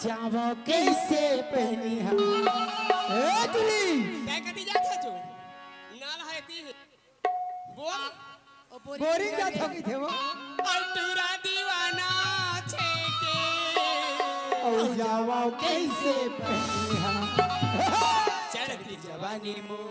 जावो कैसे पहनी हम ए तुली काय कधी जात हो नाल है ती बोल बोरिंग जात हो की थे वो अल्टूरा दीवाना छे के ओ जावो कैसे पहनी हम चढ़ती जवानी मो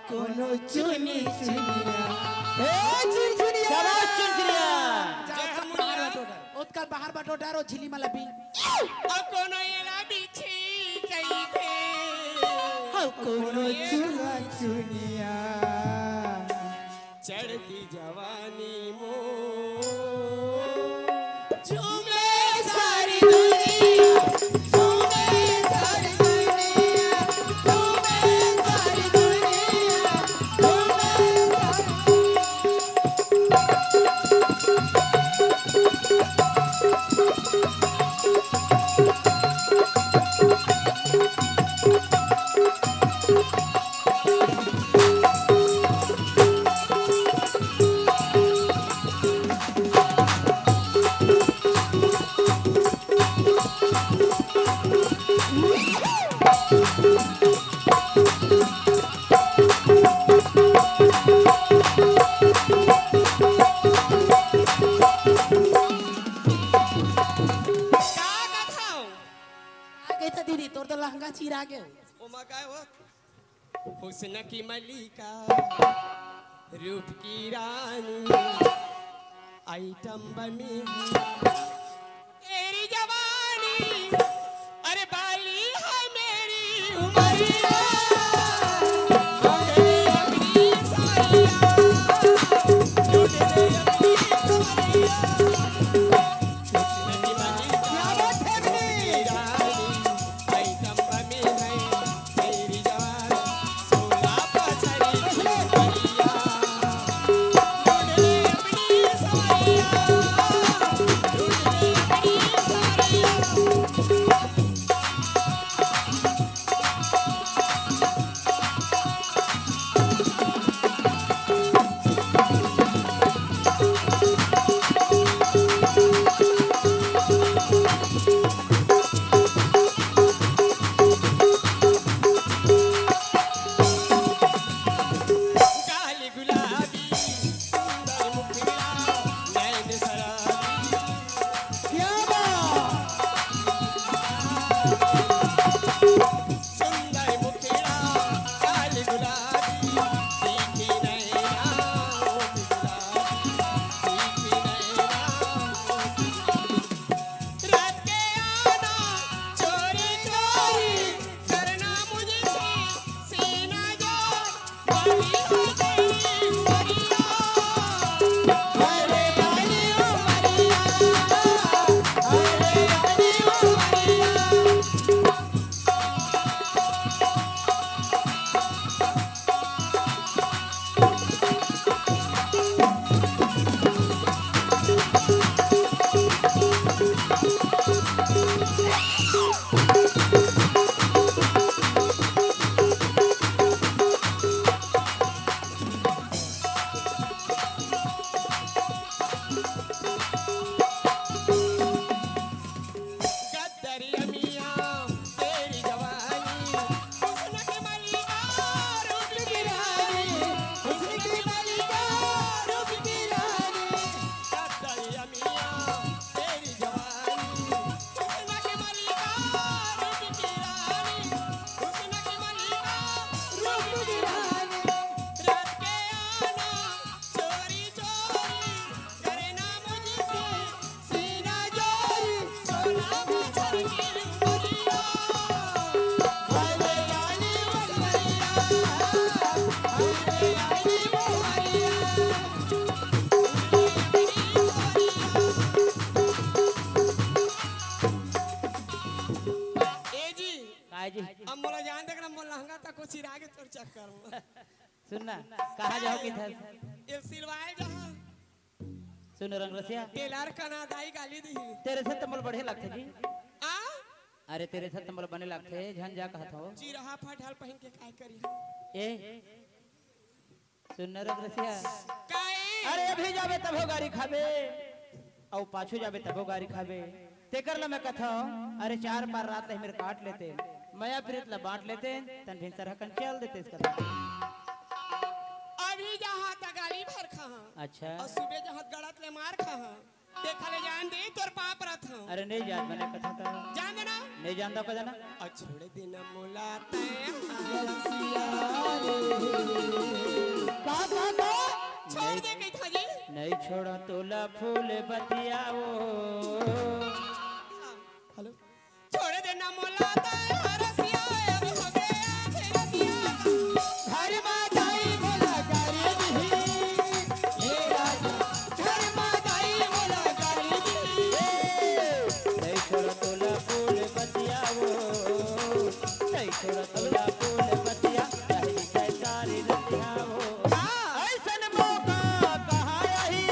कोनो चुनी चुनिया ए चुन चुनिया शाबाश चुन चुनिया उत्कल बाहर बटोटारो झिली मला बी ओ कोनो एला बिछी गई थे ओ कोनो चुना चुनिया चढ़ती जवानी मो झूमे सारी दुनिया झूमे सारी दुनिया झूमे सारी दुनिया दीदी तोर तो लहंगा चीरा गयो ओ मगाय हो हुस्न की मलिका रूप की रानी आइटम बनी तेरी जवानी अरे बाली है मेरी उमरिया अपनी सारिया लूट ले अपनी सारिया Yeah. दुनिया तेरी जवानी हुस्न की मलिका रूप की रानी हुस्न की मलिका रूप की रानी रात के आना चोरी चोरी करना मुझसे सीना जोरी सोना मुझे की मलिया हाय रानी मसमरिया हाय रानी मोहरिया ए जी काय जी अब मोला जान देख ना मोला लहंगा तक को चिरा के तोर चक्कर में सुनना कहाँ जाओ कि था ये सिलवाए जहां सुन रंग रसिया टेलर का ना दाई गाली दी तेरे से तमल बढ़े लगते जी आ अरे तेरे से तमल बने लगते झंझा कहत हो चिरहा फटाल पहन के काय करी ए सुन रंग रसिया काई अरे अभी जाबे तब हो गाड़ी खाबे औ पाछू जाबे तब हो गाड़ी खाबे तेकर ला मैं कथा अरे 4 बार रात है मेरे काट लेते माया प्रीत ला बांट लेते तन फिर सरह कन चल देते इसका अभी जहां तक गाली भर खा अच्छा और सुबह जहां गड़त ले मार खा देखा ले जान दे तोर पाप रथ अरे नहीं जान मैंने कथा था जान देना नहीं जानता को जाना और छोड़ देना मुलाते छोड़ दे कही था जी नहीं छोड़ा तोला फूल बतियाओ हेलो छोड़ देना मुलाते हरसिया अब हो गया फिर दिया घर में जाई बोला करी दी ये राजा घर में जाई बोला करी दी नहीं छोड़ा तोला फूल बतियाओ नहीं छोड़ा तोला फूल बतिया चाहे चाहे सारी रतियाओ ऐसन मौका कहाँ आही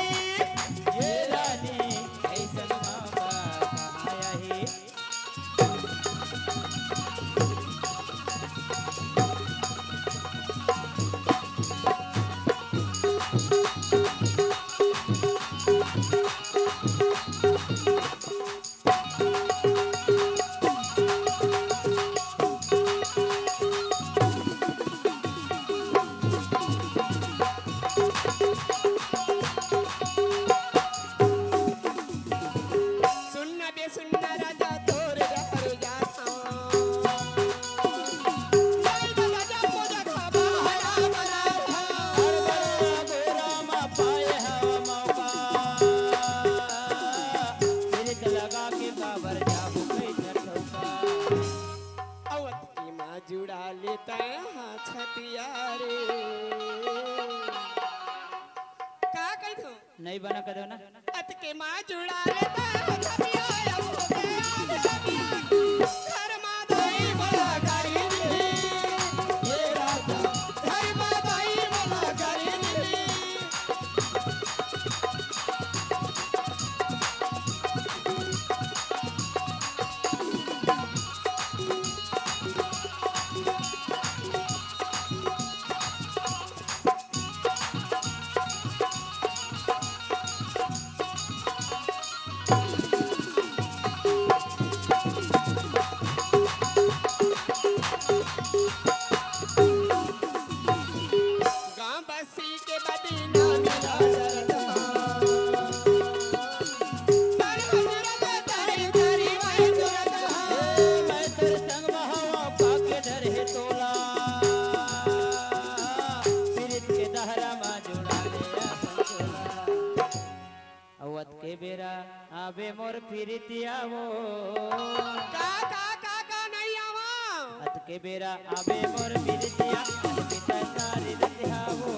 ये रानी ऐसन मौका कहाँ आही सुनना बे सुनना राजा तोर घर जाता नहीं तो राजा मोजा खाबा हरा बना हर बड़ा गोरा मा पाए हवा मौका तिलक लगा के काबर जाबू कैसे ठोका अवत की माँ जुड़ा लेता है हाथ हथियारे का कह दो नहीं बना कर दो ना अत के माँ जुड़ा लेता है हाथ हथियारे अब हो गया हथियार घर माँ दाई बोला करी दी ये राजा घर माँ दाई बोला करी दी गांव बस्ती के मदीना मिला सरदा पर हजरत तारी तारी मैं तुरदा मैं तेरे संग बहावा पाके डर है तोला पीरित के दहरा मा जुड़ा ले संचोला अवत के बेरा आबे मोर पीरितिया वो का नहीं आवा अत के बेरा आबे मोर पीरितिया पिता सारी रतिया वो